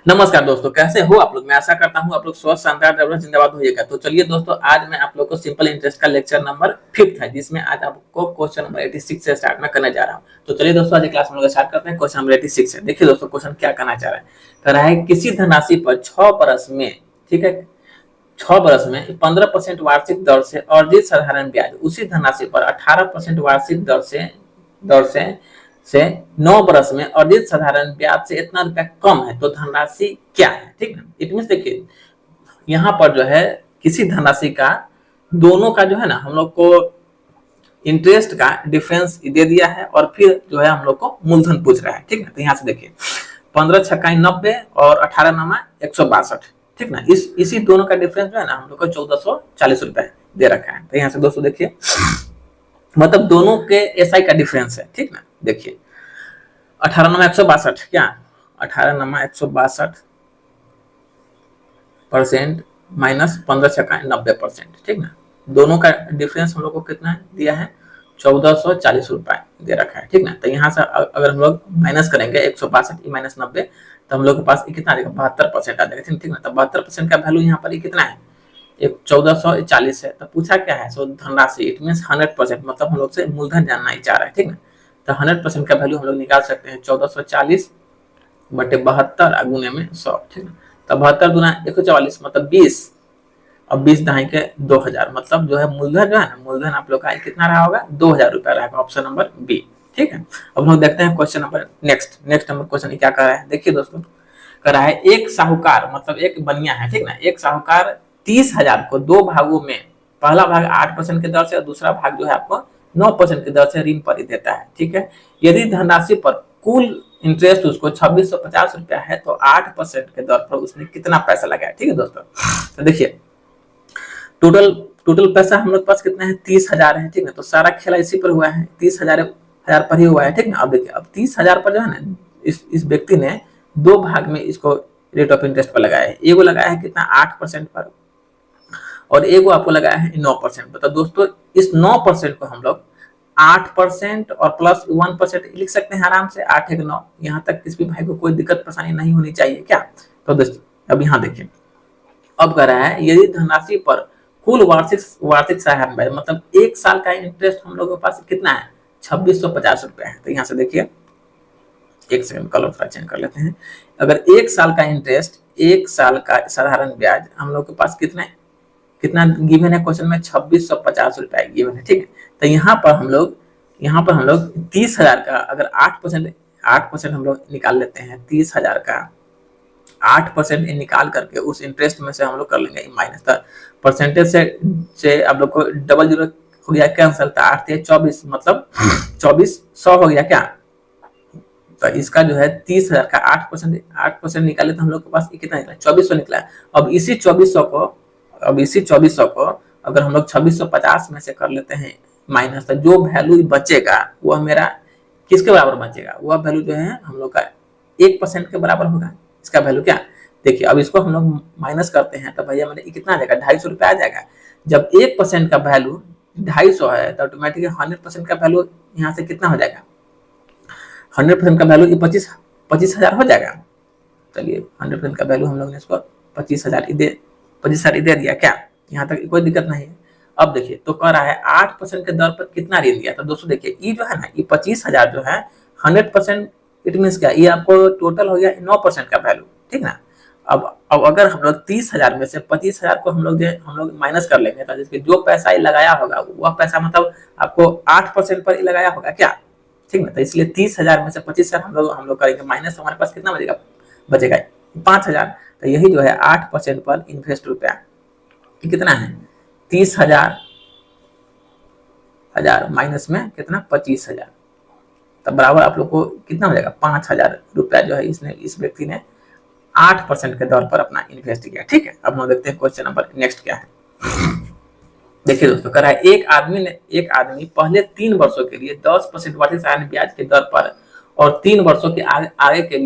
नमस्कार दोस्तों, कैसे हो आप लोग। मैं आशा करता हूँ आप लोग स्वस्थ शानदार जबरदस्त जिंदाबाद होइएगा। तो चलिए दोस्तों, आज मैं आप लोग को सिंपल इंटरेस्ट का लेक्चर नंबर 5 है, जिसमें आज आपको क्वेश्चन नंबर 86 से स्टार्ट में करने जा रहा हूँ। तो चलिए दोस्तों, आज क्लास में लोग स्टार्ट करते हैं। क्वेश्चन नंबर 86 है। देखिए दोस्तों, क्वेश्चन क्या करना चाह रहा है। कह रहा है किसी धनराशि पर 6 बरस में, ठीक है, 6 बरस में 15% वार्षिक दर से अर्जित साधारण ब्याज उसी धनराशि पर 18% वार्षिक दर से 9 बरस में अर्जित साधारण ब्याज से इतना रुपया कम है, तो धनराशि क्या है। ठीक है, इट मीन देखिए यहाँ पर जो है किसी धनराशि का दोनों का जो है ना हम लोग को इंटरेस्ट का डिफरेंस दे दिया है, और फिर जो है हम लोग को मूलधन पूछ रहा है। ठीक है, तो यहाँ से देखिए 15 छक्का 90 और 18 नमा 162। ठीक ना, इसी दोनों का डिफरेंस जो है ना हम लोग को 1440 रुपए दे रखा है। तो यहाँ से दोस्तों देखिए, मतलब दोनों के एसआई का डिफरेंस है। ठीक ना, देखिए 18 नमा 162, क्या 18 नमा 162% माइनस 15 छक्का 90%। ठीक ना, दोनों का डिफरेंस हम लोग को कितना दिया है, 1440 रुपए दे रखा है। ठीक ना, तो यहाँ से अगर हम लोग माइनस करेंगे 162 माइनस 90, तो हम लोग के पास कितना आ जाएगा, 72% आ जाएगा। ठीक ना, तो 72% का वैल्यू यहाँ पर कितना है, 1440 है। तो पूछा क्या है, सो धनराशि, इट मीन 100%, मतलब हम लोग से मूलधन जानना ही चाह रहा है। ठीक ना, तो 100% का वैल्यू हम लोग निकाल सकते हैं 1440 बटे 72 गुने में 100। ठीक है, तो 72 गुना 144 मतलब 20, और 20 दहाई के 2000, मतलब जो है मूलधन जो है ना, मूलधन आप लोग का कितना रहा होगा, 2000 रुपया रहेगा। Option number B. ठीक है, अब हम लोग देखते हैं question number next number question क्या कर रहा है। देखिए दोस्तों, कर रहा है एक साहूकार, मतलब एक बनिया है। ठीक ना, एक साहूकार 30,000 को दो भागों में, पहला भाग 8% की दर से और दूसरा भाग जो है आपको 9% की दर से ऋण पर देता है। ठीक है, यदि धनराशि पर कुल इंटरेस्ट उसको 2650 रुपया है, तो 8% के दर पर उसने कितना पैसा लगाया। ठीक है दोस्तों, तो देखिए टोटल टोटल पैसा हम लोग पास कितना है, 30,000 है। ठीक है, तो सारा खेला इसी पर हुआ है, 30,000 पर ही हुआ है। ठीक ना, अब देखिए, अब 30,000 पर जो है ना इस व्यक्ति ने दो भाग में इसको रेट ऑफ इंटरेस्ट पर लगाया है। एगो लगाया है कितना, 8% पर, और एगो आपको लगाया है 9% पर। तो दोस्तों इस 9% को हम लोग 8% और प्लस 1% लिख सकते हैं आराम से, 8 1 9। यहाँ तक किसी भी भाई को कोई दिक्कत परेशानी नहीं होनी चाहिए क्या। तो दोस्तों अब यहाँ देखिए, अब कह रहा है यदि धनराशि पर कुल वार्षिक साधारण ब्याज, मतलब एक साल का इंटरेस्ट हम लोगों के पास कितना है, 2650 रुपया है। तो यहाँ से देखिए, एक सेकंड कलर थोड़ा चेंज कर लेते हैं। अगर एक साल का इंटरेस्ट, एक साल का साधारण ब्याज हम लोग के पास कितना गिवन है क्वेश्चन में, 2650 रुपया गिवन है। ठीक है, तो यहाँ पर हम लोग 30,000 का अगर 8% हम लोग निकाल लेते हैं, 30,000 का 8% निकाल करके उस इंटरेस्ट में से हम लोग कर लेंगे माइनस। परसेंटेज से आप लोग को डबल जीरो हो गया, कैंसल, 8 24, मतलब 2400 हो गया क्या। तो इसका जो है 30,000 का 8% निकाले तो हम लोग के पास कितना निकला, 2400 निकला। अब इसी 2400 को अगर हम लोग 2650 में से कर लेते हैं माइनस, तो जो वैल्यू बचेगा वह मेरा किसके बराबर बचेगा, वह वैल्यू जो है हम लोग का 1% के बराबर होगा। इसका वैल्यू क्या, देखिए अब इसको हम लोग माइनस करते हैं तो भैया मैंने कितना आ जाएगा, 250 रुपया आ जाएगा। जब 1% का वैल्यू 250 है तो ऑटोमेटिकली 100% का वैल्यू यहाँ से कितना हो जाएगा, 100% का वैल्यू 25,000 हो जाएगा। चलिए 100% का वैल्यू हम लोग ने इसको 25,000 दे दिया क्या, यहाँ तक कोई दिक्कत नहीं है। अब देखिए तो कह रहा है 8% के दर पर कितना ऋण दिया। तो दोस्तों देखिए ये जो है ना, ये 25,000 जो है 100%, इट मीन क्या, ये आपको टोटल हो गया 9% का वैल्यू। ठीक ना, अब अगर हम लोग 30,000 में से 25,000 को हम लोग माइनस कर लेंगे, तो जिसके जो पैसा ही लगाया होगा वह पैसा मतलब आपको 8% पर ही लगाया होगा क्या। ठीक ना, तो इसलिए 30,000 में से 25,000 हम लोग करेंगे माइनस, हमारे पास कितना बचेगा 5,000। तो यही जो है 8% पर इन्वेस्ट रुपया कितना है, 30,000 माइनस में कितना 25,000, तब बराबर आप लोग को कितना हो जाएगा, 5,000 रुपया जो है इस व्यक्ति ने 8% के दर पर अपना इन्वेस्ट किया। ठीक है, अब हम देखते हैं क्वेश्चन नंबर नेक्स्ट क्या है। देखिए दोस्तों, कह रहा है एक आदमी पहले 3 वर्षों के लिए 10% वार्षिक साधारण ब्याज के दर पर और 3 वर्षों के आगे के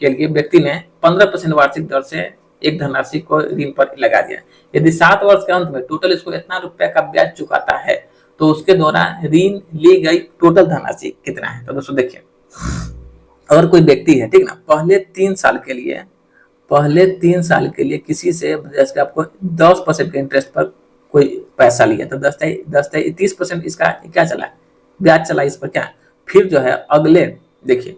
लिए व्यक्ति ने 15% वार्षिक दर से एक धनराशि को ऋण पर लगा दिया। यदि 7 वर्ष के अंत में टोटल इसको इतना रुपया का ब्याज चुकाता है, तो उसके द्वारा ऋण ली गई टोटल धनराशि कितना है। तो दोस्तों देखिए, अगर कोई व्यक्ति है, ठीक ना, पहले 3 साल के लिए पहले 3 साल के लिए किसी से जैसे आपको 10% के इंटरेस्ट पर कोई पैसा लिया तो 30% इसका क्या चला, ब्याज चला इस पर क्या। फिर जो है अगले देखिए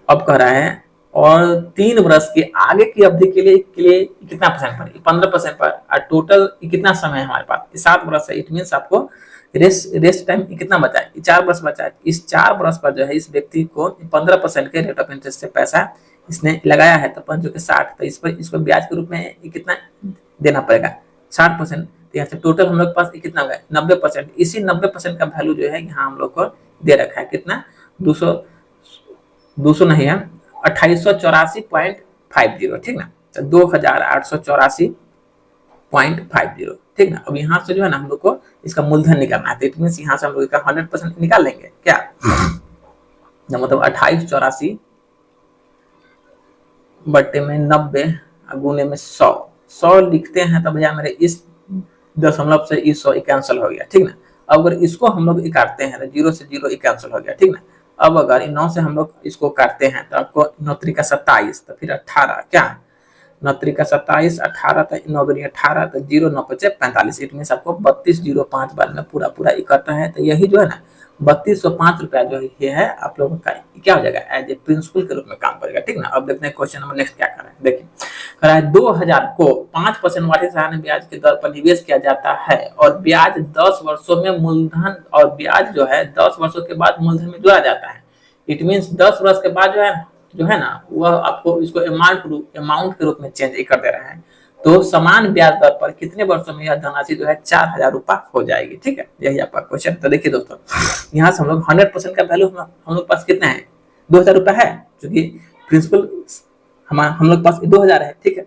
अब कह रहा है और 3 वर्ष के आगे की अवधि के लिए कितना परसेंट पर, 15% पर, और टोटल कितना समय है हमारे पास 7 वर्ष है। इट मीन आपको रेस्ट टाइम कितना बचा है, 4 वर्ष बचा है। इस 4 वर्ष पर जो है इस व्यक्ति को 15% के रेट ऑफ इंटरेस्ट से पैसा इसने लगाया है तो 5 के 60, तो इस पर इसको ब्याज के रूप में कितना देना पड़ेगा 60%। तो यहाँ से टोटल हम लोग के पास कितना होगा 90%। इसी 90% का वैल्यू जो है यहाँ हम लोग को दे रखा है कितना 200 नहीं है 2884.50 ठीक ना, तो 2884.50 ठीक ना। अब यहाँ से जो है ना हम लोग को इसका मूलधन निकालना है, तो इट मीन यहाँ से हम लोग इसका 100% निकाल लेंगे क्या, मतलब 2884 बट्टे में 90 गुने में 100 लिखते हैं तो भैया मेरे इस दशमलव से इस 100 कैंसिल हो गया ठीक ना। अब अगर इसको हम लोग काटते हैं तो 0 से 0 कैंसिल हो गया ठीक ना। अब अगर 9 से हम लोग इसको काटते हैं तो आपको 9 त्रिका 27 तो फिर 18 क्या 9 त्रिका 27 18 तो 9 दूनी 18 तो 0 9 पचे 45 इट मीन आपको 3205 बार में पूरा इकट्ठा है। तो यही जो है ना 3205 रुपया जो ये है आप लोगों का क्या हो जाएगा एज ए प्रिंसिपल के रूप में काम करेगा ठीक ना। अब देखते हैं क्वेश्चन नंबर नेक्स्ट क्या कर रहा है। देखिए कर रहा है 2000 को 5% वार्षिक सालाना ब्याज के दर पर निवेश किया जाता है और ब्याज 10 वर्षों में मूलधन और ब्याज जो है 10 वर्षों के बाद मूलधन में जोड़ा जाता है। इट मीन 10 वर्ष के बाद जो है ना वह आपको इसको अमाउंट के रूप में चेंज कर दे रहा है। तो समान ब्याज दर पर कितने वर्षों में यह धनराशि जो है 4000 रुपया हो जाएगी ठीक है, यही आपका क्वेश्चन। तो देखिए दोस्तों यहाँ से हम लोग 100% का वैल्यू हम लोग पास कितना है 2000 रुपया है, क्योंकि प्रिंसिपल हम लोग पास 2000 है ठीक है।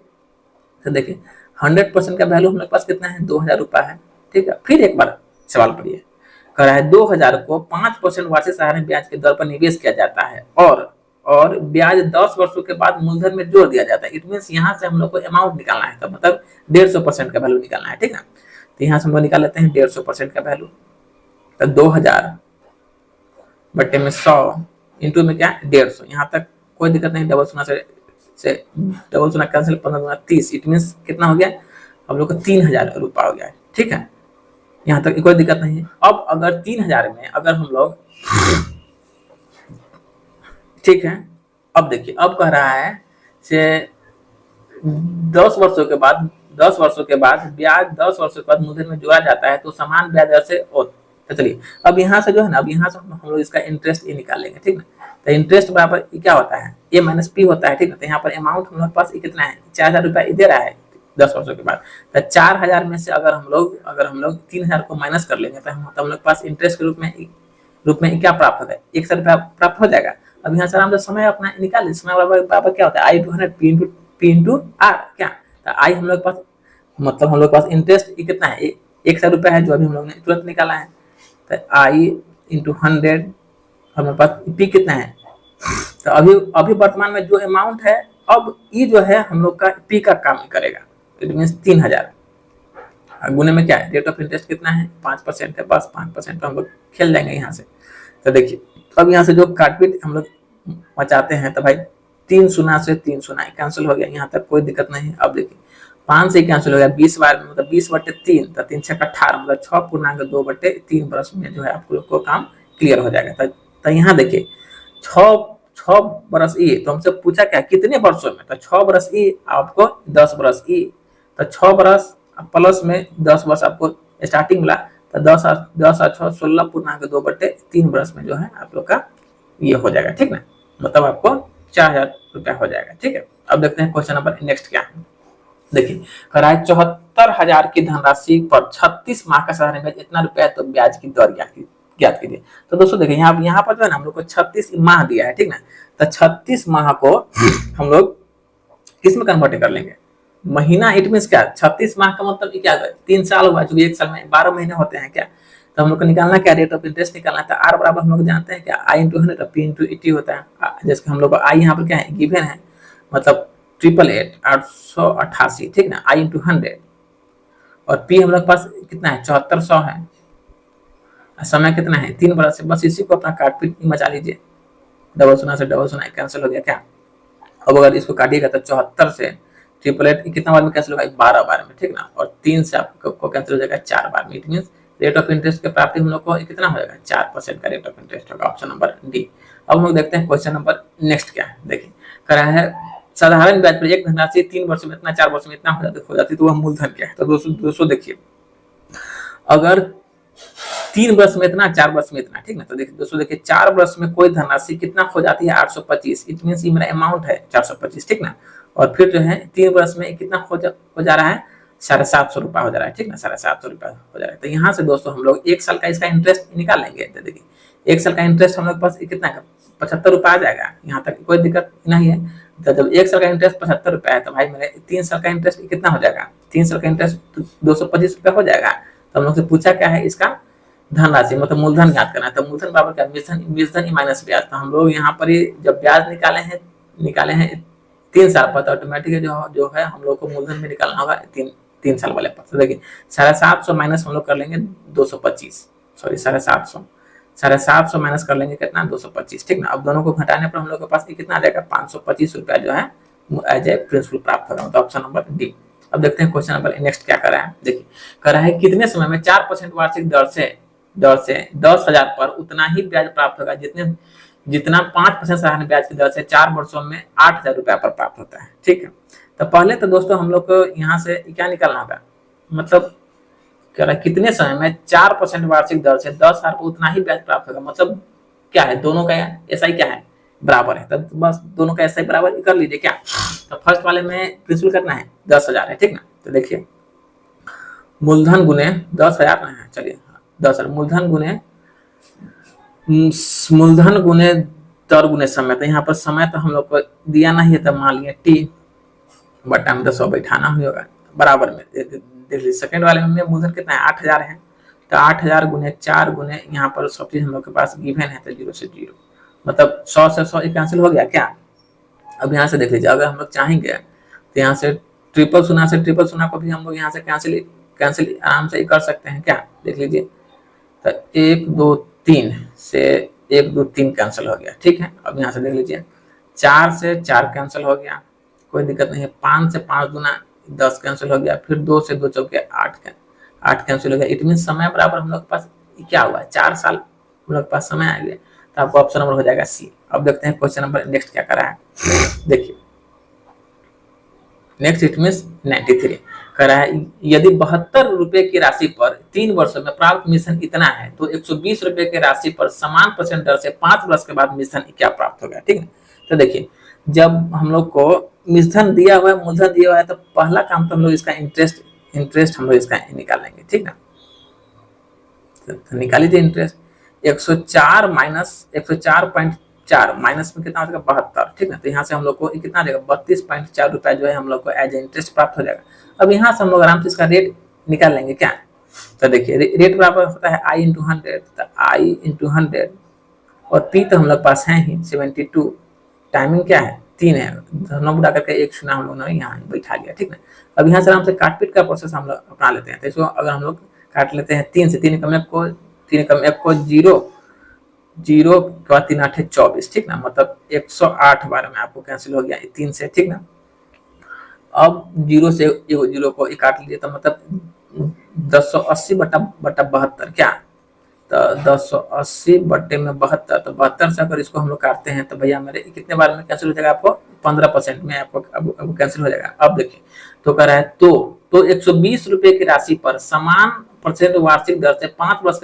तो देखिए 100% का वैल्यू हम लोग पास कितना है 2000 रुपया है ठीक है। फिर एक बार सवाल पढ़िए कह रहा है 2000 को 5% वार्षिक सालाना ब्याज के दर पर निवेश किया जाता है और ब्याज 10 वर्षों के बाद मूलधन में जोड़ दिया जाता है। इट मीन यहाँ से हम लोग को अमाउंट निकालना है तो मतलब 150% का वैल्यू निकालना है ठीक ना। तो यहाँ से हम लोग निकाल लेते हैं 150% का वैल्यू, तो 2000 बट्टे में 100 इंटू में क्या 150, यहाँ तक कोई दिक्कत नहीं। डबल शून्य से डबल शून्य कैंसिल 15 गुना 30 इट मीन कितना हो गया हम लोग को 3000 रुपया हो गया ठीक है, यहाँ तक कोई दिक्कत नहीं है। अब अगर 3000 में अगर हम लोग ठीक है, अब देखिए अब कह रहा है से 10 वर्षों के बाद ब्याज 10 वर्षों के बाद मूलधन में जोड़ा जाता है तो समान ब्याज दर से तो चलिए अब यहाँ से जो है ना अब यहाँ से हम लोग इसका इंटरेस्ट ये निकालेंगे ठीक ना। तो इंटरेस्ट बराबर क्या होता है ए माइनस पी होता है ठीक है। तो यहाँ पर अमाउंट हम लोग पास कितना है 4000 रुपया दे रहा है 10 वर्षों के बाद। तो 4000 में से अगर हम लोग 3000 को माइनस कर लेंगे तो हम लोग पास इंटरेस्ट के रूप में क्या प्राप्त होता है 1000 रुपया प्राप्त हो जाएगा। अब यहाँ से आराम से समय अपना निकाल लीजिए, समय बराबर क्या होता है आई 200 पी इंटू आर क्या। तो आई हम लोग पास मतलब हम लोग पास इंटरेस्ट कितना है 1000 रुपया है जो अभी हम लोग ने तुरंत निकाला है। तो आई इंटू 100 हमारे पास पी कितना है। तो अभी वर्तमान में जो अमाउंट है अब ये जो है हम लोग का पी का काम करेगा। इट मीन 3000 गुने में क्या है रेट ऑफ इंटरेस्ट कितना है 5% है, बस 5% पर हम लोग खेल जाएंगे यहाँ से। तो देखिए अब यहाँ से जो काटपीट हम लोग बचाते हैं तो भाई 3 शून्य से 3 शून्य कैंसिल हो गया, यहाँ तक कोई दिक्कत नहीं है। अब देखिए 5 से कैंसिल हो गया 20 बार में मतलब 20/3 तो 3 6 18 मतलब 6.2/3 वर्ष में जो है आप लोग को काम क्लियर हो जाएगा। तो यहाँ देखिए 6 बरस ई तो हमसे पूछा क्या कितने वर्षों में, तो 6 बरस ई आपको 10 बरस ई तो 6 बरस प्लस में 10 वर्ष आपको स्टार्टिंग मिला तो 10 और 6 16.2/3 वर्ष में जो है आप लोग का ये हो जाएगा ठीक ना, मतलब आपको 4000 रुपया हो जाएगा ठीक है। अब देखते हैं क्वेश्चन नंबर नेक्स्ट क्या है। देखिए कह रहा है 74,000 की धनराशि पर 36 माह का साधारण ब्याज इतना रुपया तो ब्याज की दर ज्ञात कीजिए। तो दोस्तों देखिए यहाँ पर जो है ना हम लोग को 36 माह दिया है ठीक ना। तो 36 माह को हम लोग किस में कन्वर्ट कर लेंगे महीना। इट मीन क्या 36 माह का मतलब क्या 3 साल हुआ क्योंकि 1 साल में 12 महीने होते हैं क्या। तो हम लोग को निकालना क्या रेट ऑफ इंटरेस्ट निकालना था। आर बराबर हम लोग जानते हैं क्या आई इंटू 100 पी इंटू 80 होता है। जैसे हम लोग को आई यहाँ पर क्या है गिवन है मतलब 888 ठीक ना आई इंटू 100 और पी हम लोग पास कितना है 7400 है। समय कितना है 3 बरस से, बस इसी को अपना काटपीट मचा लीजिए डबल शून्य से डबल शून्य कैंसिल हो गया क्या। अब अगर इसको काटिएगा तो 74 से 888 कितना बार में कैंसिल होगा, 12 बार में, ठीक ना। और 3 से आपको कैंसिल हो जाएगा 4 बार में। It mean rate of interest की प्राप्ति हम लोग को कितना हो जाएगा, 4% का रेट ऑफ इंटरेस्ट होगा, ऑप्शन नंबर डी। अब हम लोग देखते हैं क्वेश्चन नंबर नेक्स्ट क्या है। देखिए कह रहा है साधारण ब्याज पर एक धनराशि 3 वर्ष में इतना, 4 वर्ष में इतना हो जाती तो वह मूलधन क्या है। तो दोस्तों देखिए, अगर 3 वर्ष में इतना, 4 वर्ष में इतना, ठीक ना। तो देखिए दोस्तों, देखिए 4 वर्ष में कोई धनराशि कितना हो जाती है, 825। इट मीन ये मेरा अमाउंट है 425, ठीक ना। और फिर जो है 3 वर्ष में कितना हो जा रहा है, 750 रुपया हो जा रहा है, ठीक ना, 750 रुपया हो जा रहा है। तो यहाँ से दोस्तों हम लोग 1 साल का इसका इंटरेस्ट निकाल लेंगे। तो देखिए 1 साल का इंटरेस्ट हम लोग पास कितना है, 75 रुपया आ जाएगा। यहाँ तक कोई दिक्कत नहीं है। तो जब 1 साल का इंटरेस्ट 75 रुपया है तो भाई मेरे 3 साल का इंटरेस्ट कितना हो जाएगा, 3 साल का इंटरेस्ट 225 रुपया हो जाएगा। तो हम लोग से पूछा क्या है, इसका धनराशि मतलब मूलधन ज्ञात करना है। तो मूलधन बराबर क्या, मूलधन माइनस ब्याज। तो हम लोग यहाँ पर जब ब्याज निकाले हैं 3 साल पर, तो ऑटोमेटिक जो है हम लोग को मूलधन में निकालना होगा 3 साल वाले पर। तो देखिए 750 माइनस हम लोग कर लेंगे 225, सॉरी 750 माइनस कर लेंगे कितना, 225, ठीक ना। अब दोनों को घटाने पर हम लोग के पास कितना आ जाएगा, 525 रुपया जो है एज ए प्रिंसिपल प्राप्त होगा। तो ऑप्शन नंबर डी। अब देखते हैं क्वेश्चन नंबर नेक्स्ट क्या कर रहा है। देखिए कर रहा है कितने समय में 4% वार्षिक दर से 10,000 पर उतना ही ब्याज प्राप्त होगा जितना 5% साधारण ब्याज की दर से 4 वर्षों में 8,000 रुपया पर प्राप्त होता है, ठीक है। तो पहले तो दोस्तों हम लोग को यहाँ से क्या निकालना होगा, मतलब कह रहा है कितने समय में 4% वार्षिक दर से 10,000 पर उतना ही ब्याज प्राप्त होगा। मतलब क्या है, दोनों का ऐसा ही क्या है, बराबर है। तब बस दोनों का ऐसा ही बराबर कर लीजिए क्या। तो फर्स्ट वाले में प्रिंसिपल कितना है, 10,000 है, ठीक ना। तो देखिए मूलधन गुने 10,000 है, चलिए 10,000 मूलधन गुने दर गुने समय। तो यहाँ पर समय तो हम लोग को दिया नहीं है, तो मान लिया टी बटा में 100 बैठाना होगा बराबर में। देख लीजिए सेकंड वाले में मूलधन कितना है, 8,000 है। तो 8,000 गुने 4 गुने यहाँ पर सब चीज हम लोग के पास गिवन है, तो 0 से 0 मतलब 100 से 100 कैंसिल हो गया क्या। अब यहाँ से देख लीजिए, अगर हम लोग चाहेंगे तो यहाँ से ट्रिपल शून्य को भी हम लोग यहाँ से कैंसिल आराम से कर सकते हैं क्या। देख लीजिए तो 1 2 3 से 1 2 3 कैंसिल हो गया, ठीक है। अब यहाँ से देख लीजिए 4 से 4 कैंसिल हो गया, कोई दिक्कत नहीं है। 5 से 5 गुना 10 कैंसिल हो गया, फिर 2 से 2 चौके 8 कैंसिल हो गया। इट मीन समय बराबर हम लोग के पास क्या हुआ, 4 साल हम लोग के पास समय आ गया। तो आपको ऑप्शन नंबर हो जाएगा सी। अब देखते हैं क्वेश्चन नंबर नेक्स्ट क्या कर रहा है। देखिए नेक्स्ट इट मीन 93 कह रहा है यदि 72 रुपए की राशि पर 3 वर्षों में प्राप्त मिश्रण इतना है तो 120 रुपए की राशि पर समान परसेंट दर से 5 वर्ष के बाद मिश्रण क्या प्राप्त होगा, ठीक है। तो देखिए जब हम लोग को मिश्रण दिया हुआ है, मूलधन दिया हुआ है, तो पहला काम तो हम लोग इसका इंटरेस्ट हम लोग इसका निकालेंगे, ठीक ना। तो निकाल लीजिए इंटरेस्ट 104 माइनस 104.4 माइनस में कितना हो जाएगा 72, ठीक है। तो यहाँ से हम लोग को कितना आ जाएगा 32.4 रुपया जो है हम लोग को एज ए इंटरेस्ट प्राप्त हो जाएगा। अब यहाँ से हम लोग आराम से इसका रेट निकाल लेंगे क्या। तो देखिए रेट बराबर होता है I × 100, तो I × 100 और P तो हम लोग पास है ही 72, टाइमिंग क्या है 3 है, दोनों बुला करके 1 शून्य हम लोग ने यहाँ बैठा लिया, ठीक है। अब यहाँ से आराम से काटपीट का प्रोसेस हम लोग अपना लेते हैं। तो इसको अगर हम लोग काट लेते हैं 3 से, 3 कम 1 को 0 0 के बाद 3 8 24, ठीक ना। मतलब 108 बार में आपको कैंसिल हो गया 3 से, ठीक ना। अब 0 से 0 को काट लीजिए तो मतलब 1080 बटा 72 क्या। तो 1080 बटे में 72, तो 72 से अगर इसको हम लोग काटते हैं तो भैया मेरे कितने बार में कैंसिल हो जाएगा, आपको 15% में आपको अब कैंसिल हो जाएगा। अब देखिए तो कह रहा है तो 120 रुपए की राशि पर समान परसेंट वार्षिक दर से 5 वर्ष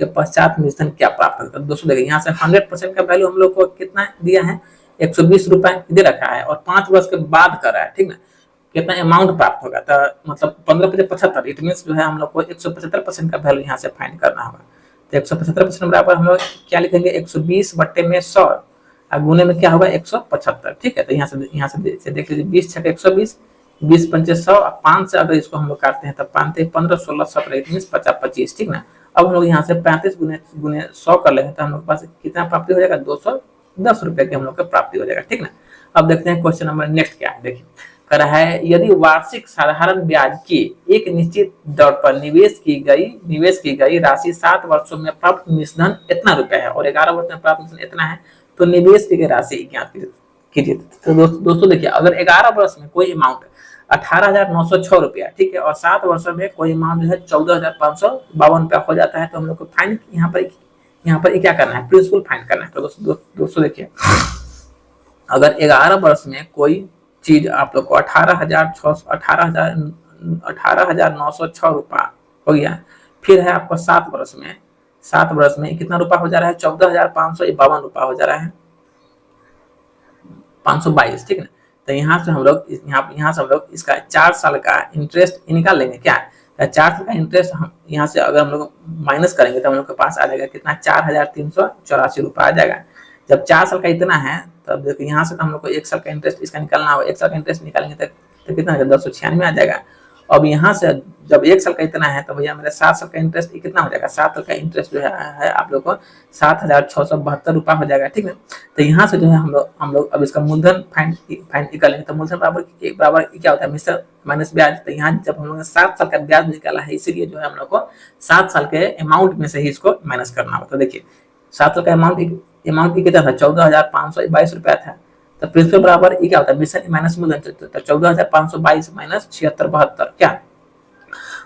के पश्चात मिश्रण क्या प्राप्त होगा। दोस्तों देखिए यहाँ से 100% का वैल्यू हम लोग को कितना दिया है 120 रुपए दे रखा है, और 5 वर्ष के बाद कर रहा है, ठीक ना। कितना अमाउंट प्राप्त होगा, तो मतलब 15 इट मीन जो है हम लोग को 175% का वैल्यू यहाँ से फाइंड करना होगा। तो 175% बराबर हम लोग क्या लिखेंगे 120 बटे में 100 और गुने में क्या होगा 175, ठीक है। तो यहाँ से देख लीजिए 20 छके 120, 20 पंचे 100 और 5 से अगर इसको हम लोग काटते हैं तो 5 15 16 17 इट मीन 50 25, ठीक ना। अब हम लोग यहाँ से 35 गुने 100 कर लेंगे तो हम लोग के पास कितना प्राप्ति हो जाएगा 210 रुपए की हम लोग का प्राप्ति हो जाएगा, ठीक ना। अब देखते हैं क्वेश्चन नंबर नेक्स्ट क्या है। देखिए कर रहा है यदि वार्षिक साधारण ब्याज की एक निश्चित दर पर निवेश की गई राशि 7 वर्षों में प्राप्त मिश्रण इतना रुपया है और 11 वर्ष में प्राप्त मिश्रण इतना है, तो निवेश की राशि ज्ञात कीजिए। तो दोस्तों देखिए, अगर 11 वर्ष में कोई अमाउंट 18,906 रुपया, ठीक है, और 7 वर्षों में कोई अमाउंट जो है 14,552 रुपया हो जाता है, तो हम लोग को फाइंड यहाँ पर क्या करना है, प्रिंसिपल फाइंड करना है। तो दोस्तों देखिए, अगर 11 वर्ष में कोई चीज आप लोग को 18,906 रुपया हो गया, फिर है आपको 7 वर्ष में कितना रुपया हो जा रहा है, 14,552 रुपया हो जा रहा है, 522, ठीक है। तो यहाँ से हम लोग इसका 4 साल का इंटरेस्ट निकाल लेंगे क्या, 4 साल का इंटरेस्ट हम यहाँ से अगर हम लोग माइनस करेंगे तो हम लोग के पास आ जाएगा कितना, 4,384 रुपया आ जाएगा। जब 4 साल का इतना है, तब देखिए यहाँ से तो हम लोग को 1 साल का इंटरेस्ट इसका निकालना होगा, 1 साल का इंटरेस्ट निकालेंगे तो कितना है, 1096 आ जाएगा। अब यहाँ से जब 1 साल का इतना है, तो भैया मेरा 7 साल का इंटरेस्ट कितना हो जाएगा, 7 साल का इंटरेस्ट जो है आप लोग को 7,672 रुपया हो जाएगा, ठीक है। तो यहाँ से जो है हम लोग अब इसका मूलधन फाइंड निकालेंगे। तो मूलधन बराबर क्या होता है, मिश्र माइनस ब्याज। तो यहाँ जब हम लोग ने 7 साल का ब्याज निकाला है, इसीलिए जो है हम लोग को 7 साल के अमाउंट में से ही इसको माइनस करना होगा। तो देखिए 7 साल का अमाउंट कितना था, 14,522 रुपया था। तो प्रिंसिपल बराबर क्या होता है, मिश्र माइनस मूलधन, तो 14,522 माइनस 7672 क्या।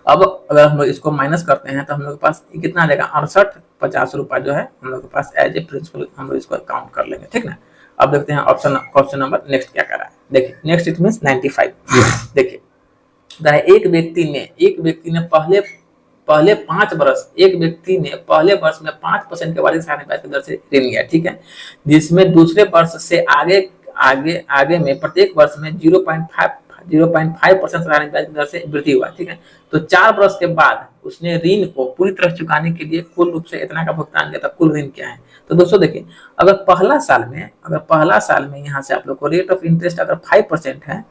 अब अगर हम लोग इसको माइनस करते हैं तो हम लोग के पास कितना आ जाएगा, 6850 रुपया जो है हम लोग के पास एज ए प्रिंसिपल हम लोग इसको काउंट कर लेंगे, ठीक ना। अब देखते हैं क्वेश्चन नंबर नेक्स्ट क्या कर रहा है। देखिए नेक्स्ट इट मींस 95। देखिए एक व्यक्ति ने पहले 5 वर्ष, एक व्यक्ति ने पहले वर्ष में 5% के वार्षिक सालाना ब्याज की दर से ऋण लिया, ठीक है, जिसमें दूसरे वर्ष से आगे में प्रत्येक वर्ष में 0.5% सालाना ब्याज की दर से वृद्धि हुआ, ठीक है। तो 4 वर्ष के बाद उसने ऋण को पूरी तरह चुकाने के लिए कुल रूप से इतना का भुगतान किया था, कुल ऋण क्या है। तो दोस्तों देखिए, अगर पहला साल में यहाँ से आप लोग को रेट ऑफ इंटरेस्ट अगर 5% है,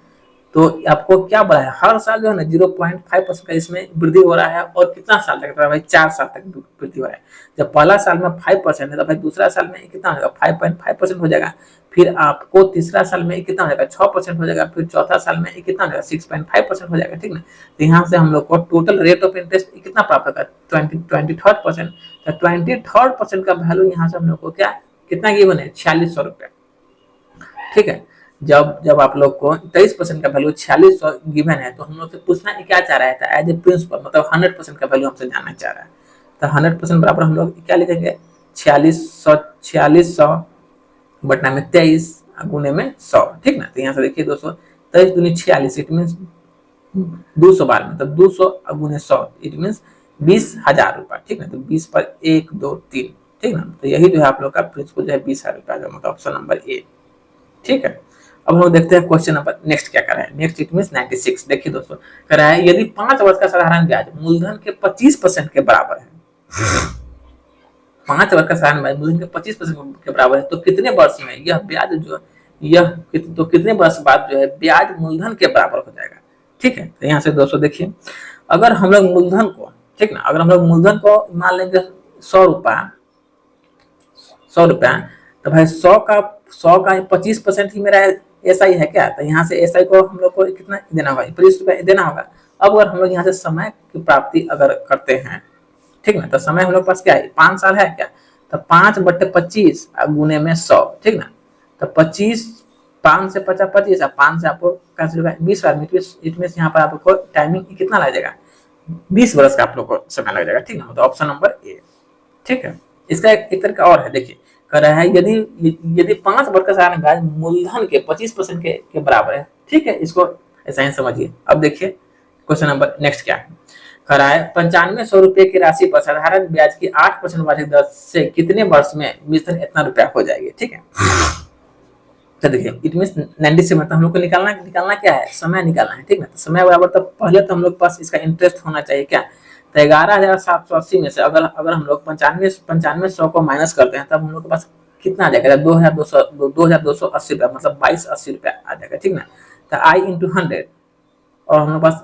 तो आपको क्या बोला है, हर साल जो है ना 0.5% का इसमें वृद्धि हो रहा है, और कितना साल तक, भाई 4 साल तक वृद्धि हो रहा है। जब पहला साल में 5% है, तो भाई दूसरा साल में कितना होगा, 5.5% हो जाएगा। फिर आपको तीसरा साल में कितना हो जाएगा, 6% हो जाएगा। फिर चौथा साल में कितना हो जाएगा, 6.5% हो जाएगा, ठीक ना। तो यहाँ से हम लोग को टोटल रेट ऑफ इंटरेस्ट कितना प्राप्त होगा, 23rd%। तो 23rd% का वैल्यू यहाँ से हम लोग को कितना गिवन है, 4600 रुपया, ठीक है। जब आप लोग को 23% का वैल्यू 4600 गिवन है, तो हम लोग से पूछना क्या चाह रहा है, एज ए प्रिंसिपल, मतलब 100% का वैल्यू हमसे जानना चाह रहा है। तो 100% बराबर हम लोग क्या लिखेंगे, 4600 बटा में 23 गुने में 100, ठीक ना। तो यहाँ से देखिए दोस्तों, 23 दूनी 46, इट मीन 200 बार, मतलब 200 गुने 100, इट मीन 20,000 रुपया, ठीक ना। तो 20 पर 1 2 3, ठीक ना। तो यही जो है आप लोग का प्रिंसिपल जो है 20,000 रुपया, मतलब ऑप्शन नंबर ए, ठीक है। अब हम लोग देखते हैं क्वेश्चन नंबर नेक्स्ट क्या कर रहा है। Next it means 96। देखिए दोस्तों, कर रहा है यदि 5 वर्ष का साधारण ब्याज मूलधन के 25% के बराबर है, 5 वर्ष का साधारण ब्याज मूलधन के 25% के बराबर है, तो कितने वर्ष में यह ब्याज तो कितने वर्ष बाद जो है ब्याज मूलधन के बराबर हो जाएगा, ठीक है। तो यहाँ से दोस्तों देखिए, अगर हम लोग मूलधन को, ठीक ना, अगर हम लोग मूलधन को मान लेंगे 100 रुपया, तो भाई 100 का 25% ही मेरा एसआई है क्या। तो यहाँ से एसआई को हम लोग को कितना देना होगा, 25 रुपया देना होगा। अब अगर हम लोग यहाँ से समय की प्राप्ति अगर करते हैं, ठीक ना, तो समय हम लोग पास क्या है, 5 साल है क्या। तो 5/25 गुने में 100, ठीक ना। तो 25, 5 से 50 25, 5 से आपको कैंसिल होगा 20 बार, इट मींस यहाँ पर आपको टाइमिंग कितना लग जाएगा, 20 वर्ष का आप लोग को समय लग जाएगा, ठीक ना। तो ऑप्शन नंबर ए, ठीक है। इसका एक तरीका और है, देखिए कर रहा है यदि 5 वर्ष का साधारण ब्याज मूलधन के 25% के बराबर है, ठीक है। इसको ऐसा ही समझिए। अब देखिए क्वेश्चन नंबर नेक्स्ट क्या है, कर रहा है 9500 रुपए की राशि पर साधारण ब्याज की 8% वार्षिक दर से कितने वर्ष में मिश्रण इतना रुपया हो जाएगी, ठीक है। तो देखिए इट मींस 97, मतलब हम लोग को निकालना क्या है, समय निकालना है, ठीक है। तो समय बराबर, तो पहले तो हम लोग पास इसका इंटरेस्ट होना चाहिए क्या। तो 11,780 में से अगर हम लोग 9500 को माइनस करते हैं, तब हम लोग के पास कितना आ जाएगा, 2,280 रुपया, मतलब 2280 रुपया आ जाएगा, ठीक ना। तो I इंटू 100, और हम लोग पास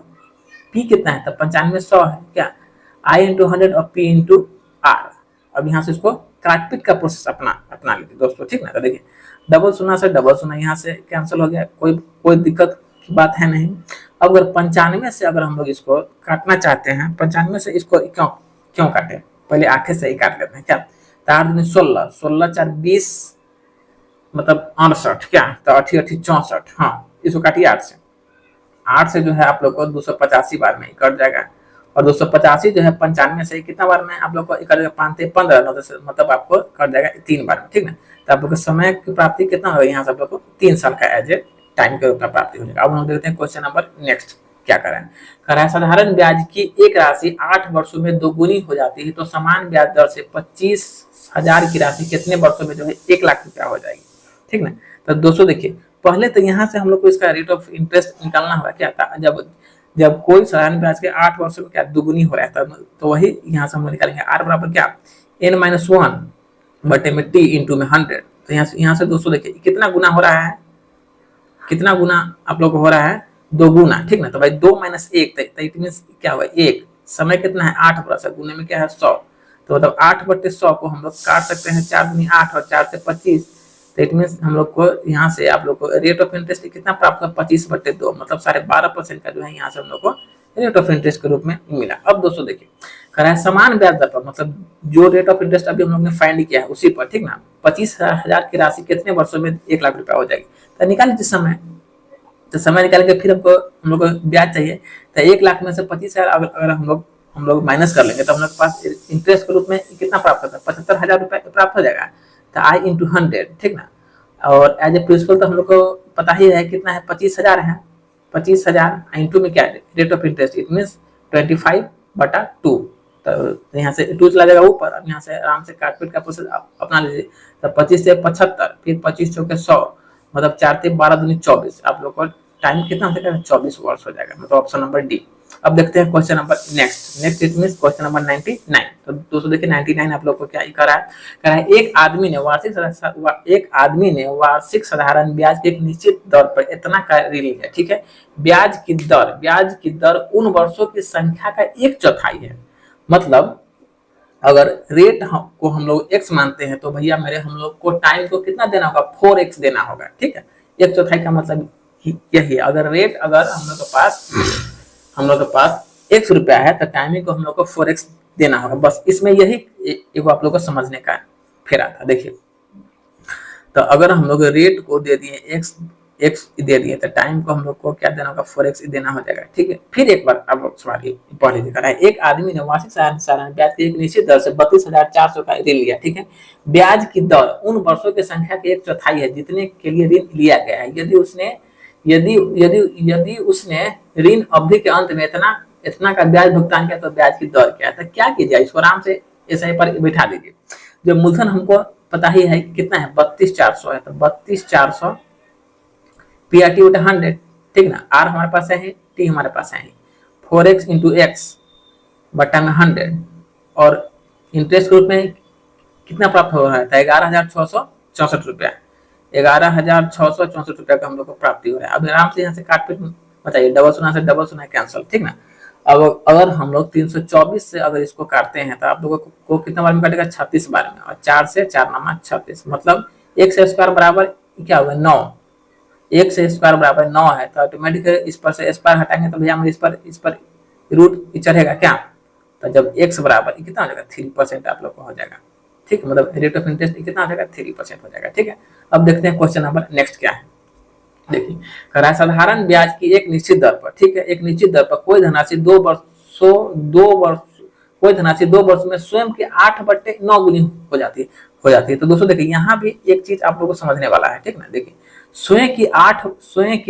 P कितना है, तब 9500 है क्या, I इंटू 100 और P इंटू R। अब यहाँ से इसको काटपीट का प्रोसेस अपना लीजिए दोस्तों, ठीक ना। तो देखिए डबल शून्य से डबल शून्य यहाँ से कैंसिल हो गया, कोई दिक्कत की बात है नहीं। अब अगर 95 से अगर हम लोग इसको काटना चाहते हैं, 95 से इसको क्यों काटे, पहले 8 से ही काट लेते हैं क्या। 8 दूनी 16, 16 4 20, मतलब 68, क्या तो 8 64, हाँ इसको काटिए 8 से। 8 से जो है आप लोग को 285 बार में कट जाएगा, और 285 जो है 95 से कितना बार में आप लोग को कट जाएगा, 5 से 15, मतलब आपको कट जाएगा 3 बार में, ठीक ना। तो आप लोग को समय की प्राप्ति कितना होगा, यहाँ से आप लोग को 3 साल का एज ए टाइम के रूप में प्राप्ति हो जाएगा। अब हम देखते हैं क्वेश्चन नंबर नेक्स्ट क्या करा है। साधारण ब्याज की एक राशि 8 वर्षों में दोगुनी हो जाती है, तो समान ब्याज दर से 25,000 की राशि कितने वर्षों में जो है 1 लाख रुपया हो जाएगी, ठीक ना। तो दोस्तों देखिए, पहले तो यहाँ से हम लोग को इसका रेट ऑफ इंटरेस्ट निकालना होगा, क्या था, जब कोई साधारण ब्याज के 8 वर्षों में क्या दुगुनी हो रहा है, तो वही यहाँ से हम निकालेंगे। आर बराबर क्या, n-1 बटे में t इंटू में 100। तो यहाँ से दोस्तों देखिए कितना गुना हो रहा है, कितना गुना आप लोग को हो रहा है, 2 गुना, ठीक ना। तो भाई 2 - 1 इट मीन क्या होगा 1। समय कितना है 8 वर्ष, गुने में क्या है 100। तो मतलब 8/100 को हम लोग काट सकते हैं, 4 दूनी 8 और 4 से 25। तो इट मीन हम लोग को यहाँ से आप लोग को रेट ऑफ इंटरेस्ट कितना प्राप्त हुआ, 25/2, मतलब 12.5% का जो है यहाँ से हम लोग को रेट ऑफ इंटरेस्ट के रूप में मिला। अब दोस्तों देखिए करा है समान ब्याज दर पर, मतलब जो रेट ऑफ इंटरेस्ट अभी हम लोग ने फाइंड किया है उसी पर, ठीक ना। 25,000 की राशि कितने वर्षों में 1 लाख रुपया हो जाएगी। तो निकाल लीजिए समय, तो समय निकाल के फिर हम लोग को ब्याज चाहिए। तो 1 लाख में से 25,000 अगर हम लोग माइनस कर लेंगे तो हम लोग के पास इंटरेस्ट के रूप में कितना प्राप्त होता है, 75,000 रुपये प्राप्त हो जाएगा। तो I इंटू 100, ठीक ना। और एज ए प्रिंसिपल तो हम लोग को पता ही है कितना है, 25,000 है। 25,000 इंटू में क्या है rate of interest, it mean 25/2। तो यहाँ से 2 चला जाएगा ऊपर, अब यहाँ से आराम से काटपीट का प्रोसेस अपना लीजिए। तो 25 से 75, फिर 25 चौके 100, मतलब 4 से 12 दूनी 24। आप लोग का टाइम कितना हो जाएगा, 24 वर्ष हो जाएगा, मतलब ऑप्शन नंबर डी। अब देखते हैं question number next it mean question number 99। तो दोस्तों देखिए 99 आप लोग को क्या करा है, एक आदमी ने वार्षिक साधारण ब्याज के एक निश्चित दर पर इतना का ऋण लिया, ठीक है। ब्याज की दर उन वर्षों की संख्या का 1/4 है। मतलब अगर रेट को हम लोग x मानते हैं तो भैया मेरे हम लोग को टाइम को कितना देना होगा, 4x देना होगा, ठीक है। 1/4 का मतलब यही, अगर हम लोग के पास x रुपया है तो टाइमिंग को हम लोग को 4x देना होगा, बस इसमें यही एक आप लोग को समझने का फेरा था। देखिए तो अगर हम लोग रेट को दे दिए x दे दिए तो टाइम को हम लोग को क्या देना होगा, 4x देना हो जाएगा, ठीक है। फिर एक बार अब सवाल पढ़ लीजिए, एक आदमी ने वार्षिक साधारण ब्याज की एक निश्चित दर से 32,400 का ऋण लिया, ठीक है। ब्याज की दर उन वर्षों की संख्या के 1/4 है जितने के लिए ऋण लिया गया है। यदि उसने ऋण अवधि के अंत में इतना का ब्याज भुगतान किया तो ब्याज की दर क्या है। तो क्या कीजिए, इसको आराम से ऐसे पर बैठा दीजिए। जो मूलधन हमको पता ही है कितना है, 32,400 है। तो 32,400 PRT बटा 100, ठीक ना। R हमारे पास है, T हमारे पास है, 4x इंटू x बटा में 100, और इंटरेस्ट के रूप में कितना प्राप्त हो रहा है, 11,664 रुपया। 11,664 रुपया का हम लोग को प्राप्ति हो रहा है। अब आराम से यहाँ से काटपीट बताइए, डबल सुना कैंसिल, ठीक ना। अब अगर हम लोग 324 से अगर इसको काटते हैं तो आप लोगों को कितना बार में काटेगा, 36 बार में, और 4 से 4 नामा 36, मतलब x स्क्वायर बराबर क्या होगा 9। x स्क्वायर बराबर 9 है, तो ऑटोमेटिक इस पर से स्क्वायर हटाएंगे तो भैया इस पर रूट चढ़ेगा क्या। तो जब x बराबर कितना हो जाएगा 3% आप लोग को हो जाएगा, ठीक है। मतलब रेट ऑफ इंटरेस्ट कितना हो जाएगा 3% हो जाएगा, ठीक है। अब देखते हैं क्वेश्चन नंबर नेक्स्ट क्या है। देखिए करा साधारण ब्याज की एक निश्चित दर पर, ठीक है, एक निश्चित दर पर कोई धनराशि 2 वर्ष में स्वयं के 8/9 गुनी हो जाती है। तो दोस्तों देखिए यहाँ भी एक चीज आप लोगों को समझने वाला है, ठीक ना। देखिए स्वयं की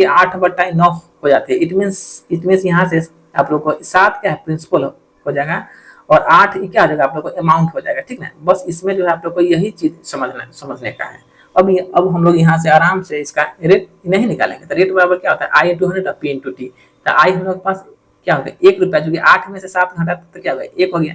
8/9 हो जाती है। इट मीन्स यहाँ से आप लोग को 7 क्या है प्रिंसिपल हो जाएगा, और 8 क्या हो जाएगा आप लोग को अमाउंट हो जाएगा, ठीक ना। बस इसमें जो है आप लोग को यही चीज समझने का है। अब हम लोग यहाँ से आराम से इसका रेट नहीं निकालेंगे। तो रेट बराबर क्या होता है, I into 100 P into T. तो I हम लोग के पास क्या हो गया 1 रुपया, जो कि 8 में से 7 घटा तो क्या हो गया 1 हो गया।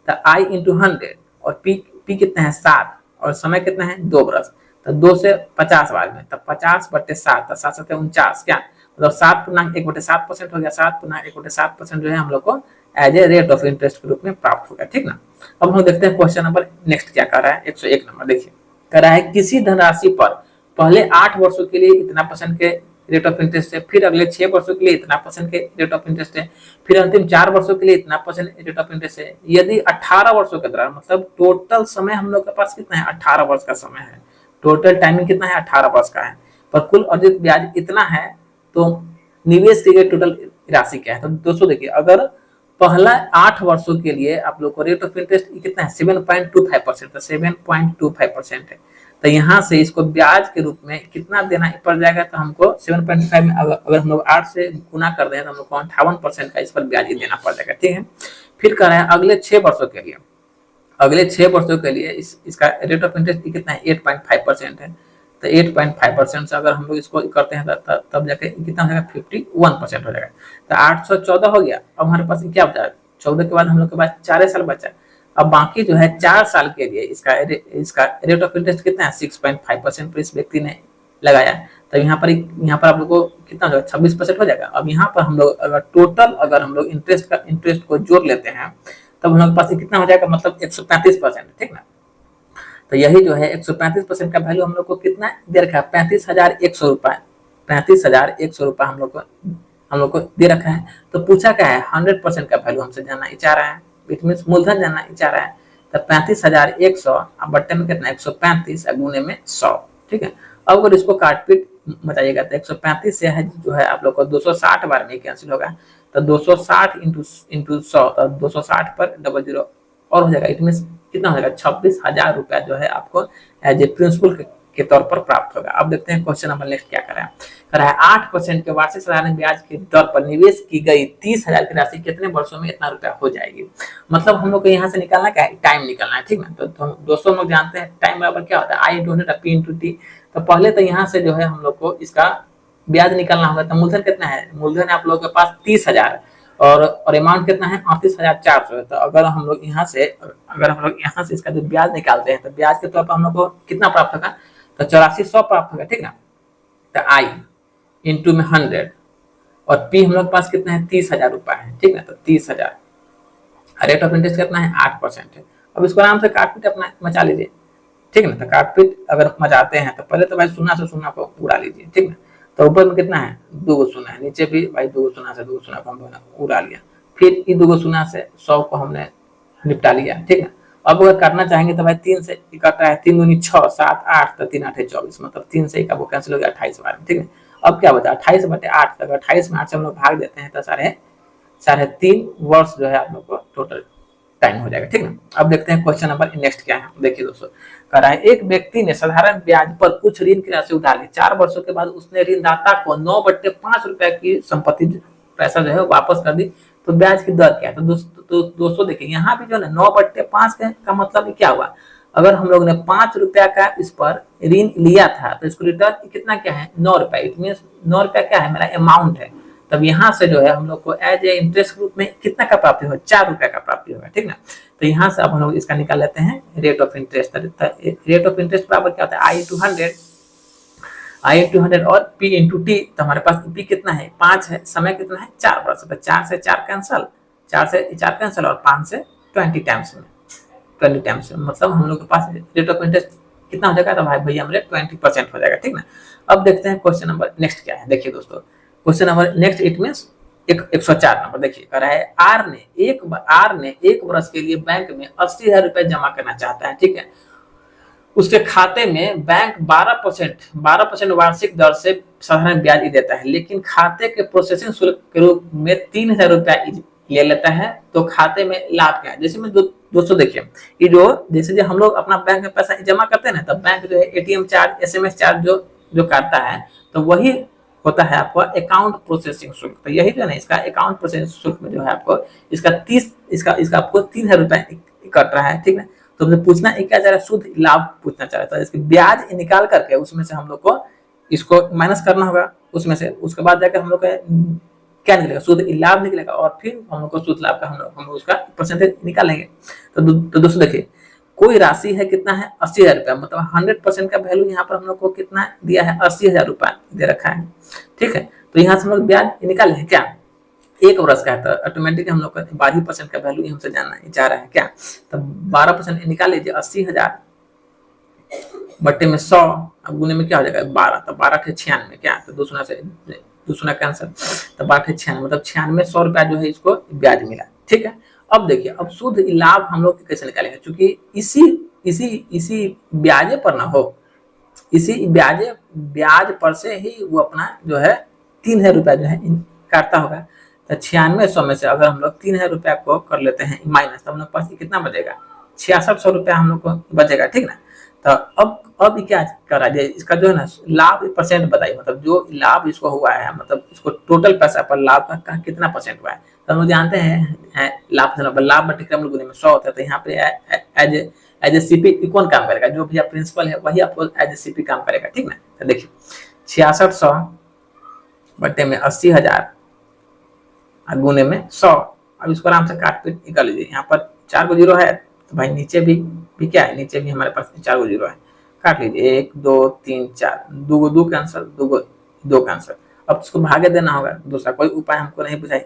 तो I इंटू 100, और P कितना है 7, और समय कितना है 2 बरस। तो 2 से 50 बार में, तो 50/7, तो 7 7 49, क्या मतलब 7/1/7% हो गया। 7/1/7% जो है हम लोग को as a rate of interest के रूप में प्राप्त हो गया, ठीक ना। अब हम देखते हैं क्वेश्चन नंबर नेक्स्ट क्या कर रहा है। 101 नंबर देखिए करा है, किसी धनराशि पर पहले 8 वर्षों के लिए इतना % के रेट ऑफ इंटरेस्ट है, फिर अगले 6 वर्षों के लिए इतना % के रेट ऑफ इंटरेस्ट है, फिर अंतिम 4 वर्षों के लिए इतना % रेट ऑफ इंटरेस्ट है। यदि 18 वर्षों के दौरान, मतलब टोटल समय हम लोग के पास कितना है 18 वर्ष का समय है, टोटल टाइमिंग कितना है 18 वर्ष का है, पर कुल अर्जित ब्याज इतना है, तो निवेश की गई टोटल राशि क्या है। तो दोस्तों देखिए, अगर पहला 8 वर्षों के लिए आप लोग को रेट ऑफ इंटरेस्ट कितना है 7.25%, तो 7.25% है। तो यहाँ से इसको ब्याज के रूप में कितना देना पड़ जाएगा, तो हमको 7.5 में अगर हम लोग 8 से गुना कर दें तो हम लोग को 58% का इस पर ब्याज देना पड़ जाएगा। ठीक है, फिर कह रहे हैं अगले 6 वर्षों के लिए, अगले 6 वर्षों के लिए इसका रेट ऑफ इंटरेस्ट कितना है 8.5% है। तो 8.5% से अगर हम लोग इसको करते हैं तब जाके कितना हो जाएगा 51% हो जाएगा। तो 814 हो गया। अब हमारे पास क्या बचा, 14 के बाद हम लोग के पास 4 साल बचा। अब बाकी जो है 4 साल के लिए इसका रेट ऑफ इंटरेस्ट कितना है 6.5% पर इस व्यक्ति ने लगाया। तो यहाँ पर आप लोग को कितना हो जाएगा 26% हो जाएगा। अब यहाँ पर हम लोग अगर टोटल अगर हम लोग इंटरेस्ट को जोड़ लेते हैं तब हम लोग के पास कितना हो जाएगा, मतलब 135%। ठीक ना, तो यही जो है 135% का वैल्यू हम लोग को कितना दे रखा है 35,100 रुपए, 35,100 रुपए हम लोग को दे रखा है। तो पूछा क्या है 100% का वैल्यू हमसे जानना चाह रहा है, इट मीन मूलधन जानना चाह रहा है। तो 35,100 अब बट्टे में कितना 135 गुने में 100। ठीक है, अब अगर इसको काटपीट बताइएगा तो 135 से है जो है आप लोग को 260 बार में कैंसिल होगा। तो 260 इंटू 100, तो 260 पर डबल जीरो और हो जाएगा। इट मीन कितना हो जाएगा 26,000 रुपया जो है आपको एज ए प्रिंसिपल के तौर पर प्राप्त होगा। अब देखते हैं क्वेश्चन नंबर नेक्स्ट क्या कर रहा है 8% के वार्षिक साधारण ब्याज के दर पर निवेश की गई 30,000 की राशि कितने वर्षों में इतना रुपया हो जाएगी। मतलब हम लोग को यहाँ से निकालना क्या है, टाइम निकालना है। ठीक है, तो दोस्तों हम लोग जानते हैं टाइम बराबर क्या होता है I into hundred P into T. तो पहले तो यहाँ से जो है हम लोग को इसका ब्याज निकालना होगा। तो मूलधन कितना है, मूलधन आप लोगों के पास 30,000 और अमाउंट कितना है 38,400 है। तो अगर हम लोग यहाँ से इसका जो ब्याज निकालते हैं तो ब्याज के तौर पर हम लोग को कितना प्राप्त होगा, तो 8400 प्राप्त होगा। ठीक है, तो आई इंटू में 100 और पी हम लोग के पास कितना है 30,000 रुपया है। ठीक है, तो 30,000 रेट ऑफ इंटरेस्ट कितना है 8% है। अब इसको आराम से काटपीट अपना मचा लीजिए। ठीक है ना, तो काटपीट अगर मचाते हैं तो पहले तो भाई शून्य से शून्य को उड़ा लीजिए। ठीक है, तो ऊपर में कितना है 2 शून्य है, नीचे भी भाई 2 शून्य से 2 शून्य को हमने उड़ा लिया। फिर इन 2 शून्य से 100 को हमने निपटा लिया। ठीक है, अब अगर काटना चाहेंगे तो भाई 3 से कट रहा है, 3 दूनी 6 7 8 तो 3 8 24, मतलब 3 से का वो कैंसिल हो गया 28 बार में। ठीक है, अब क्या बचा 28/8, तो 28 में 8 से हम लोग भाग देते हैं तो 3.5 वर्ष जो है आप लोग को टोटल टाइम हो जाएगा। ठीक है, अब देखते हैं क्वेश्चन नंबर नेक्स्ट क्या है। देखिए दोस्तों, कह रहा है एक व्यक्ति ने साधारण ब्याज पर कुछ ऋण की राशि उधार ली। 4 वर्षों के बाद उसने ऋणदाता को 9/5 रुपए की संपत्ति पैसा जो है वापस कर दी। तो ब्याज की दर क्या है, तो दोस्तों देखिए यहाँ भी जो है 9/5 का मतलब क्या हुआ, अगर हम लोग ने 5 रुपया का इस पर ऋण लिया था तो इसको रिटर्न कितना क्या है 9 रुपया। इट मीन 9 रुपया क्या है मेरा अमाउंट है। तब यहाँ से जो है हम लोग को एज ए इंटरेस्ट के रूप में कितना का प्राप्ति होगा 4 रुपया का प्राप्ति होगा। ठीक ना, तो यहाँ से अब हम लोग इसका निकाल लेते हैं rate of interest. Rate of interest बराबर क्या होता है आई इंटू 100 और पी इंटू टी। तो हमारे पास पी कितना है 5 है, समय कितना है 4 वर्ष। तो 4 से 4 कैंसल, 4 से 4 कैंसल और 5 से 20 टाइम्स में मतलब हम लोग के पास रेट ऑफ इंटरेस्ट कितना हो जाएगा, तो भाई भैया हमारे 20% हो जाएगा। ठीक ना, अब देखते हैं क्वेश्चन नंबर नेक्स्ट क्या है। देखिए दोस्तों, question number next it means 104 number. देखिए कह रहा है आर ने एक वर्ष के लिए बैंक में 80,000 रुपए जमा करना चाहता है। ठीक है, उसके खाते में बैंक 12% वार्षिक दर से साधारण ब्याज देता है, लेकिन खाते के प्रोसेसिंग शुल्क के रूप में 3,000 रुपया ले लेता है। तो खाते में लाभ क्या है, जैसे में दोस्तों देखिए ये जैसे जो हम लोग अपना बैंक में पैसा जमा करते हैं ना, तब बैंक जो है एटीएम चार्ज एसएमएस चार्ज जो काटता है, तो वही होता है आपको अकाउंट प्रोसेसिंग शुल्क। तो यही जो है ना इसका अकाउंट प्रोसेसिंग शुल्क में जो है आपको इसका आपको 3,000 रुपया कट रहा है। ठीक है, तो मुझे पूछना है क्या चाह रहा है, शुद्ध लाभ पूछना चाह रहा है। इसके ब्याज निकाल करके उसमें से हम लोग को इसको माइनस करना होगा उसमें से, उसके बाद जाकर हम लोग क्या निकलेगा शुद्ध लाभ निकलेगा और फिर हम लोग को शुद्ध लाभ का हम लोग उसका परसेंटेज निकालेंगे। तो दोस्तों देखिए कोई राशि है कितना है 80,000 रुपया, मतलब 100% का वैल्यू यहाँ पर हम लोग को कितना दिया है 80,000 रुपया दे रखा है। ठीक है, तो यहाँ से हम लोग ब्याज निकालेंगे क्या 1 वर्ष का है, तो ऑटोमेटिक हम लोग का 12% का वैल्यू हमसे जानना चाह रहा है क्या, तो 12% निकाल लीजिए 80,000 बट्टे में 100 अब गुने में क्या हो जाएगा 12, तो 12 × 96 क्या, तो 2 शून्य कैंसिल, तो 12 × 96 मतलब 96 100 रुपया जो है इसको ब्याज मिला। ठीक है, अब देखिए अब शुद्ध लाभ हम लोग कैसे निकालेंगे, क्योंकि इसी ब्याजे पर ना हो इसी ब्याज पर से ही वो अपना जो है 3000 रुपया जो है काटता होगा। तो 9600 में से अगर हम लोग 3000 रुपया को कर लेते हैं माइनस, तो हम लोग पास कितना बचेगा, 6600 रुपया हम लोग को बचेगा, ठीक ना। तो अब क्या करा जाए, इसका जो है ना लाभ परसेंट बताइए, मतलब जो लाभ इसको हुआ है, मतलब इसको टोटल पैसा पर लाभ का कितना परसेंट हुआ है। तो हम लोग जानते हैं लाभ बटे क्रम गुने में 100 होता है। तो यहाँ पे एज ए सीपी कौन काम करेगा, जो भी प्रिंसिपल है वही आपको एज ए सीपी काम करेगा, ठीक ना। तो देखिए 6600 बटे में 80,000 गुने में 100। अब इसको आराम से काट पीट निकाल लीजिए। यहाँ पर 4 को जीरो है तो भाई नीचे भी क्या है, नीचे भी हमारे पास 4 को जीरो है, काट लीजिए 1 2 3 4, 2 को 2 कैंसिल, 2 कैंसिल। अब इसको भागे देना होगा, दूसरा कोई उपाय हमको नहीं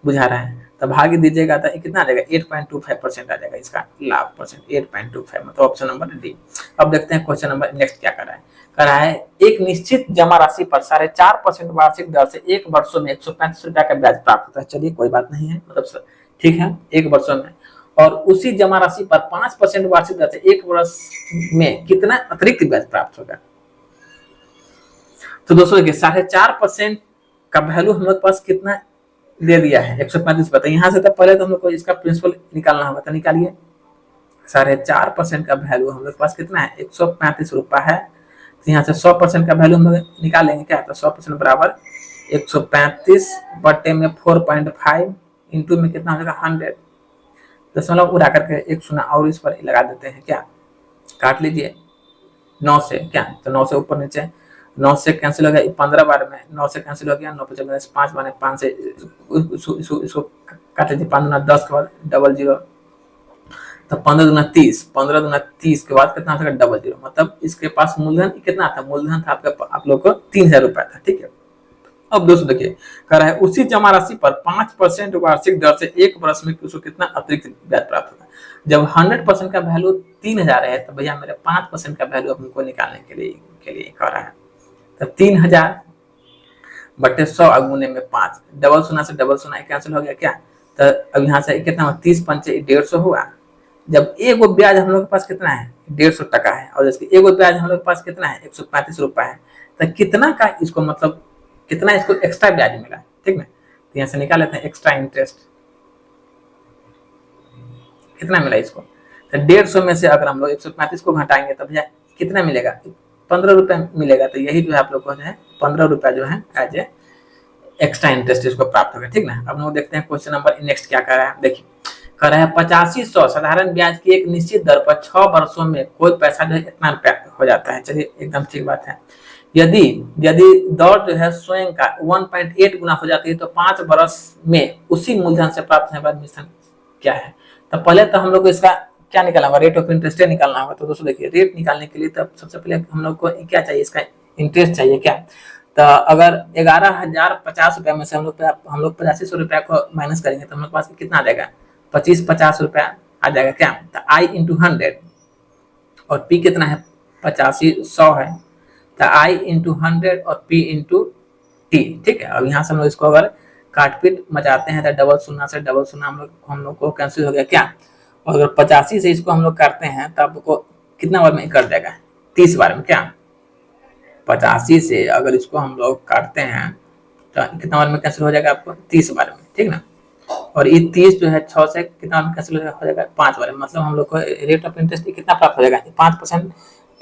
बुझा रहा है। तो भागे दीजिएगा तो कितना आ जाएगा, 8.25% आ जाएगा इसका लाभ परसेंट, 8.25, मतलब ऑप्शन नंबर डी। अब देखते हैं क्वेश्चन नंबर नेक्स्ट क्या कर रहा है। एक निश्चित जमा राशि पर 4.5% वार्षिक दर से 1 वर्षों में 135 रुपया का ब्याज प्राप्त होता है। चलिए कोई बात नहीं है, मतलब ठीक है 1 वर्षों में, और उसी जमा राशि पर 5% वार्षिक दर से 1 वर्ष में कितना अतिरिक्त ब्याज प्राप्त होगा। तो दोस्तों देखिए 4.5% का वैल्यू हम लोग पास कितना दे दिया है, 135 बताइए। यहाँ से तो पहले तो हम लोग को इसका प्रिंसिपल निकालना होगा, तो निकालिए। 4.5% का वैल्यू हम लोग पास कितना है, 135 रुपया है। तो यहाँ से 100% का वैल्यू हम लोग निकालेंगे क्या, तो 100% बराबर 135 बटे में 4.5 इंटू में कितना हो जाएगा 100, दशमलव उड़ा करके एक शून्य और इस पर लगा देते हैं, क्या काट लीजिए 9 से, क्या तो 9 से ऊपर नीचे 9 से कैंसिल हो गया 15 बार में, 9 से कैंसिल हो गया, 9 पे 5 बार 5 से इसको काट लीजिए, 5 दूना 10 के बाद डबल जीरो, तो 15 दूना 30, 15 दूना 30 के बाद कितना था डबल जीरो, मतलब इसके पास मूलधन कितना था, मूलधन था आपका आप लोग को 3000 रुपया था, ठीक है। अब दोस्तों देखिए कह रहा है उसी जमा राशि पर 5% वार्षिक दर से 1 वर्ष में उसको कितना अतिरिक्त ब्याज प्राप्त होगा। जब 100% का वैल्यू 3000 है तो भैया मेरे 5% का वैल्यू हमको निकालने के लिए कह रहा है। तो 3000 बटे 100 गुने में 5, डबल शून्य से डबल शून्य कैंसिल हो गया, क्या तो अब यहाँ से कितना 30 पंचे 150 हुआ। जब एक ब्याज हम लोग के पास कितना है 150 टका है, और इसके एक ब्याज हम लोग के पास कितना है 135 रुपया है, तो कितना का इसको मतलब कितना इसको एक्स्ट्रा ब्याज मिला, ठीक ना। तो यहाँ से निकाल लेते हैं एक्स्ट्रा इंटरेस्ट कितना मिला इसको। तो 150 में से अगर हम लोग 135 को घटाएंगे तो भैया कितना मिलेगा, 15 रुपया मिलेगा। तो यही जो है आप लोग को जो है 15 रुपया जो है एज ए एक्स्ट्रा इंटरेस्ट इसको प्राप्त होगा, ठीक ना। अब लोग देखते हैं क्वेश्चन नंबर नेक्स्ट क्या कर रहा है। देखिए कर रहा है 8500 साधारण ब्याज की एक निश्चित दर पर 6 वर्षों में कोई पैसा जो है इतना रुपया हो जाता है। चलिए एकदम ठीक बात है। यदि दर जो है स्वयं का 1.8 गुना हो जाती है तो 5 वर्ष में उसी मूलधन से प्राप्त होने वाला मिश्रण क्या है। तो पहले तो हम लोग को इसका क्या निकालना होगा, रेट ऑफ इंटरेस्ट निकालना होगा। तो दोस्तों देखिए रेट निकालने के लिए तब सबसे पहले हम लोग को क्या चाहिए, इसका इंटरेस्ट चाहिए, क्या तो अगर 11,050 रुपया में से हम लोग 8500 रुपया को माइनस करेंगे तो हम लोग पास कितना आ जाएगा 50 रुपया आ जाएगा, क्या तो आई इंटू 100 और पी कितना है 8500 है, तो आई इंटू 100 और पी इंटू टी, ठीक है। अब यहाँ से हम लोग इसको अगर काटपीट मचाते हैं तो डबल शून्य से डबल शून्य हम लोग को कैंसिल हो गया, क्या और अगर 85 से इसको हम लोग काटते हैं तो आपको कितना बार में कर जाएगा 30 बार में, क्या 85 से अगर इसको हम लोग काटते हैं तो कितना बार में कैंसिल हो जाएगा आपको 30 बार में, ठीक ना। और ये 30 जो है 6 से कितना बार कैंसिल हो जाएगा 5 बार में, मतलब हम लोग को रेट ऑफ इंटरेस्ट कितना प्राप्त हो जाएगा 5%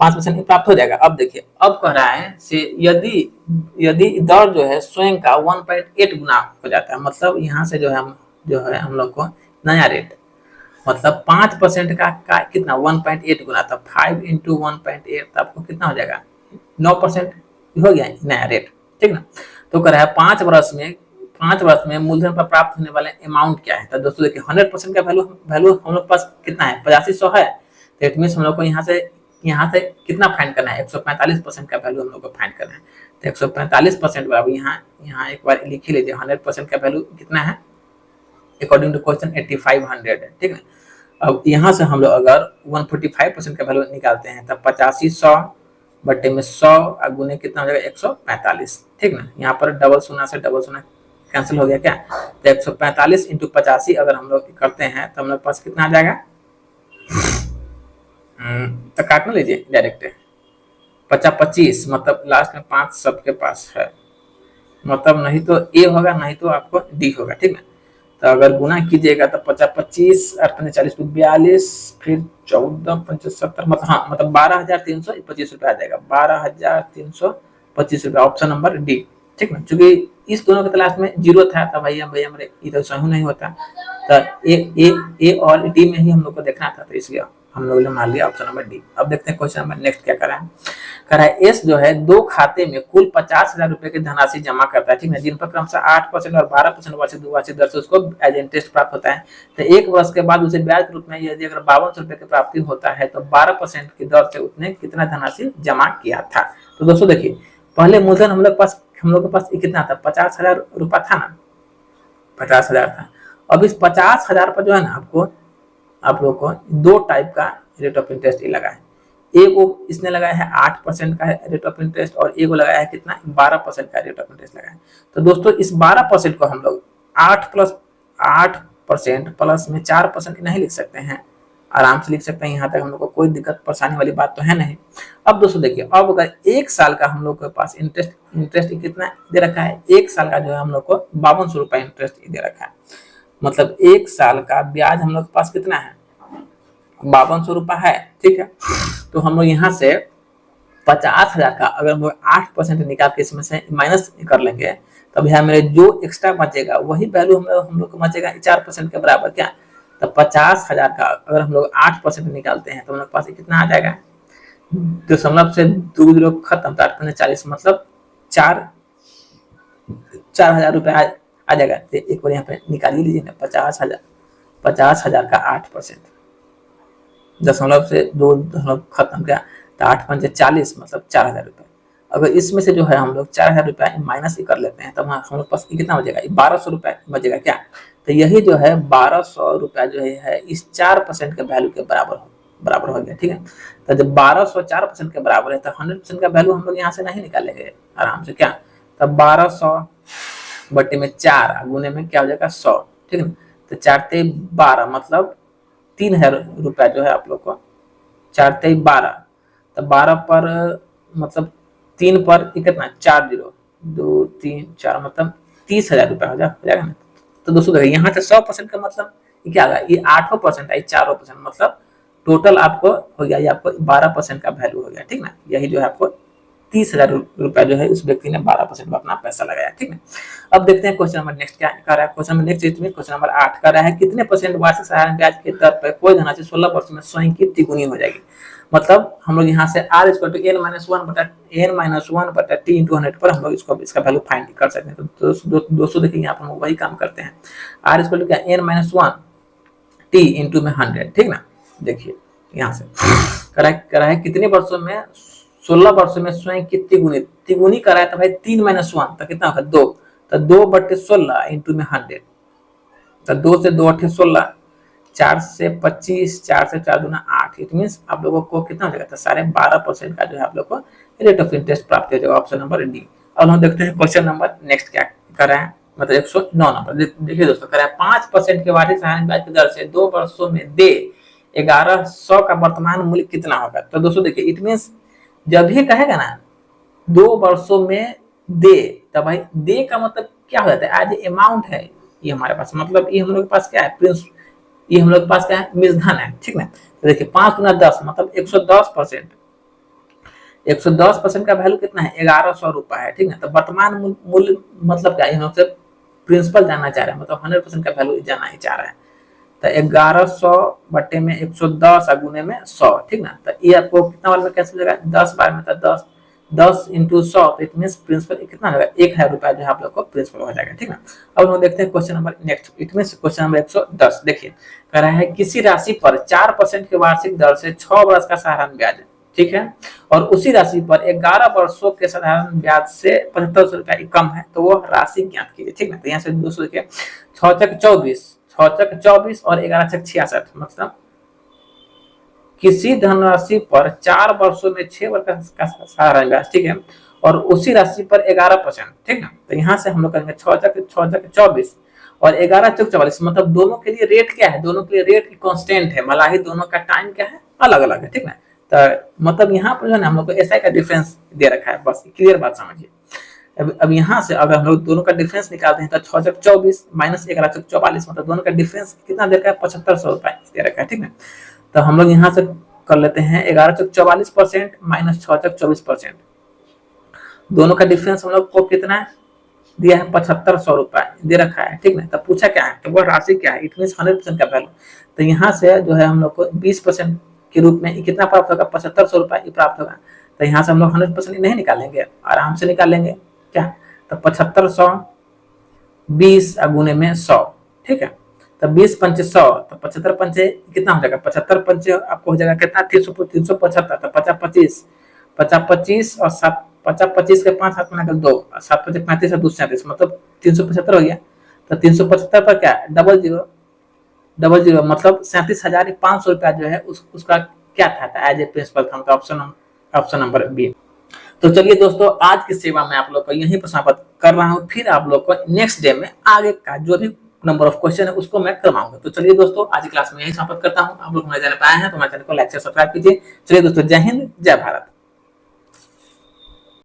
प्राप्त हो जाएगा। अब देखिए अब कह रहा है से यदि दर जो है स्वयं का 1.8 गुना हो जाता है, मतलब यहाँ से जो है हम लोग को नया रेट मतलब 5% का कितना 1.8 गुना, तो 5 इंटू 1.8 तो आपको कितना हो जाएगा 9% हो गया नया रेट, ठीक ना। तो कह रहा है 5 वर्ष में मूलधन पर प्राप्त होने वाले अमाउंट क्या है। तो दोस्तों देखिए 100% का वैल्यू हम लोग पास कितना है 8500 है, तो इट मीन्स हम लोग को यहाँ से कितना फाइंड करना है 145% का वैल्यू हम लोग को फाइंड करना है। तो 145% बराबर यहाँ एक बार लिख ही लीजिए 100% का वैल्यू कितना है अकॉर्डिंग टू क्वेश्चन 8500 है, ठीक है। अब यहाँ से हम लोग अगर 145% का वैल्यू निकालते हैं तब 8500 बटे में 100 गुने कितना हो जाएगा 145, ठीक ना। यहाँ पर डबल शून्य से डबल शून्य कैंसिल हो गया, क्या तो 145 इंटू 85 अगर हम लोग करते हैं तो हम लोग पास कितना आ जाएगा तो काट ना लीजिए डायरेक्ट 50-25 मतलब लास्ट में 5 सबके पास है, मतलब नहीं तो ए होगा नहीं तो आपको डी होगा, ठीक है। तो अगर गुना कीजिएगा तो 50-25 और 40 42, फिर 14-75 मतलब हाँ मतलब 12,325 रुपये आ जाएगा, 12,325 रुपये, ऑप्शन नंबर डी, ठीक ना। चूंकि इस दोनों के तलाश में जीरो था तो भैया भैया मेरे इधर सही नहीं होता, तो ए और डी में ही हम लोग को देखना था, तो इसलिए हम लोग ने मान लिया ऑप्शन नंबर डी। अब देखते हैं क्वेश्चन नंबर नेक्स्ट क्या करा है। एस जो है दो खाते में कुल 50,000 रुपए की धनराशि जमा करता है, ठीक है, जिन पर क्रमशः 8% और 12% वार्षिक द्विवार्षिक दर से उसको एज इंटरेस्ट प्राप्त होता है। तो एक वर्ष के बाद उसे ब्याज के रूप में यदि अगर 52 रुपए की प्राप्ति होता है तो 12% की दर से उसने कितना धनराशि जमा किया था। तो दोस्तों देखिए, पहले मूलधन हम लोग के पास कितना था, 50,000 रुपया था ना, 50,000 था। अब इस 50,000 पर जो है ना आप लोग को दो टाइप का रेट ऑफ इंटरेस्ट लगा है। एक को इसने लगाया है 8% का रेट ऑफ इंटरेस्ट और एक को लगाया है कितना 12% का रेट ऑफ इंटरेस्ट लगाया है। तो दोस्तों इस 12% को हम लोग 8% प्लस में 4% नहीं लिख सकते हैं, आराम से लिख सकते हैं, यहाँ तक हम लोग को कोई दिक्कत परेशानी वाली बात तो है नहीं। अब दोस्तों देखिए, अब अगर एक साल का हम लोग के पास इंटरेस्ट कितना दे रखा है, एक साल का जो है हम लोग को 5200 रुपया इंटरेस्ट दे रखा है, मतलब एक साल का ब्याज हम लोग के पास कितना है 5200 रुपया है, ठीक है। तो हम लोग यहाँ से 50,000 का अगर हम लोग 8% निकाल के इसमें से माइनस कर लेंगे, तब यहाँ मेरे जो एक्स्ट्रा बचेगा वही वैल्यू हम लोग को बचेगा 4% के बराबर, क्या। तो 50,000 का अगर हम लोग 8% निकालते हैं तो हम लोग पास कितना आ जाएगा, दशमलव से 2 जीरो खत्म, 8×40 मतलब 4,000 रुपया आ जाएगा। तो एक बार यहाँ पे निकाल ही लीजिए ना, 50,000 का 8%, दशमलव से 2 दशमलव खत्म, क्या। तो 8×5 = 40 मतलब 4,000 रुपये। अगर इसमें से जो है हम लोग 4,000 रुपया माइनस कर लेते हैं, तब हम लोग पास कितना बचेगा, 1,200 रुपया बचेगा, क्या। तो यही जो है 1,200 रुपया जो है इस 4% के वैल्यू के बराबर हो गया, ठीक है। तो जब 1,200 4% के बराबर है तो 100% का वैल्यू हम लोग यहाँ से नहीं निकालेंगे आराम से, क्या। तब 1,200 बटे में 4 गुने में क्या हो जाएगा 100, ठीक है। तो 4×3 = 12 मतलब 3,000 रुपया जो है आप लोग को 4×3 = 12, तो 12 पर मतलब 3 पर कितना 4 0 2 3 4 मतलब 30,000 रुपया हो जाएगा ना। तो दोस्तों देखिए यहाँ से 100% का मतलब क्या होगा, ये 8% आई 4% मतलब टोटल आपको हो गया, ये आपको 12% का वैल्यू हो गया, ठीक ना। यही जो है आपको 30,000 रुपया जो है उस व्यक्ति ने 12% में अपना पैसा लगाया, ठीक है। अब देखते हैं क्वेश्चन नंबर नेक्स्ट क्या कर रहा है। क्वेश्चन नंबर नेक्स्ट इसमें क्वेश्चन नंबर 8 कर रहा है, कितने परसेंट वार्षिक साधारण ब्याज के दर पर कोई धनराशि 16 वर्ष में स्वयं की तिगुनी हो जाएगी। मतलब हम लोग यहाँ से r = n-1/t × 100 पर हम लोग इसका वैल्यू फाइंड कर सकते हैं। तो दोस्तों देखिए यहाँ पर हम वही काम करते हैं, r = क्या n-1t × 100, ठीक ना। देखिए यहाँ से करा है कितने वर्षों में, 16 वर्षों में स्वयं की तिगुनी करा है, तो भाई 3-1 तो कितना होगा 2, तो 2/16 × 100, तो 2 से 2 8 16, 4 से 25, 4 से 4 दूना 8, इट मीन आप लोगों को कितना हो जाएगा, तो 12.5% का जो है आप लोग को रेट ऑफ इंटरेस्ट प्राप्त हो जाएगा, ऑप्शन नंबर डी। अब हम देखते हैं क्वेश्चन नंबर नेक्स्ट क्या कर रहा है, मतलब 109 नंबर। देखिए दोस्तों कर रहा है 5% के वार्षिक साधारण ब्याज की दर से 2 वर्षों में दे 1100 का वर्तमान मूल्य कितना होगा। तो दोस्तों देखिए इट मीन जब भी कहेगा ना 2 वर्षों में दे, तो भाई दे का मतलब क्या हो जाता है, आज अमाउंट है ये हमारे पास, मतलब ये हम लोग के पास क्या है, प्रिंस, ये हम लोग के पास क्या है, मूलधन है, ठीक ना। तो देखिए 5 × 10 मतलब 110%, 110% का वैल्यू कितना है 1100 रुपया है, ठीक ना। तो वर्तमान मूल्य मतलब क्या, हम लोग से प्रिंसिपल जानना चाह रहे हैं, मतलब 100% का वैल्यू जानना ही चाह रहा है। तो 1100 बटे में 110 गुने में 100, ठीक ना। तो ये आपको कितना बार में कैसे मिलेगा, 10 बार में, तो 10 × 100, तो इट मीन प्रिंसिपल कितना होगा 1,000 रुपया जो है आप लोग को प्रिंसिपल हो जाएगा, ठीक ना। अब हम देखते हैं question number next, it mean question number 110। देखिए कह रहा है किसी राशि पर 4% की वार्षिक दर से 6 वर्ष का साधारण ब्याज, ठीक है, और उसी राशि पर 11 वर्षों के साधारण ब्याज से 7500 रुपया कम है, तो वो राशि ज्ञात कीजिए, ठीक ना। तो यहाँ से दोस्तों देखिए 6×24 और 11×66 मतलब किसी धनराशि पर 4 वर्षों में 6 वर्ष का साधारण ब्याज, ठीक है, और उसी राशि पर 11%, ठीक ना। तो यहाँ से हम लोग करेंगे 6×24 और 11×44 मतलब दोनों के लिए रेट क्या है, दोनों के लिए रेट कांस्टेंट है, भला ही दोनों का टाइम क्या है अलग अलग है, ठीक ना। तो मतलब यहाँ पर जो है ना हम लोग को एसआई का डिफरेंस दे रखा है, बस क्लियर बात समझिए। अब यहाँ से अगर हम लोग दोनों का डिफरेंस निकालते हैं तो 6 माइनस 1144, मतलब दोनों का डिफरेंस कितना दे रखा है, 7500 रुपए दे रखा है, ठीक है। तो हम लोग यहाँ से कर लेते हैं 1144% माइनस 624%, दोनों का डिफरेंस हम लोग को कितना दिया है, 7500 रुपए दे रखा है, ठीक है। तब पूछा क्या है, तो वह राशि क्या है, इट मीन 100% का वैल्यू। तो यहाँ से जो है हम लोग को 20% के रूप में कितना प्राप्त होगा, 7500 रुपए प्राप्त होगा। तो यहाँ से हम लोग 100% नहीं निकालेंगे, आराम से निकालेंगे क्या, तो 7500 20 गुने में 100, ठीक है। तो 20 पंचे 100, तो 75 पंचे कितना हो जाएगा, 75 पंचे आपको हो जाएगा कितना, 375, तो 50 25, 50 25 और 7 50 25 के 5 हाथ में 2, 7 5 35 और 2 37, मतलब 375 हो गया। तो 375 पर क्या डबल जीरो मतलब 37,500 रुपया जो है उसका क्या था एज ए प्रिंसिपल था, तो ऑप्शन नंबर बी। तो चलिए दोस्तों, आज की सेवा में आप लोग को यहीं पर समाप्त कर रहा हूँ, फिर आप लोग को नेक्स्ट डे में आगे का जो भी नंबर ऑफ क्वेश्चन है उसको मैं करवाऊंगा। तो चलिए दोस्तों, आज की क्लास में यही समाप्त करता हूँ। आप लोग हमारे चैनल पर आए हैं तो हमारे चैनल को लाइक से सब्सक्राइब कीजिए। चलिए दोस्तों, जय हिंद जय भारत।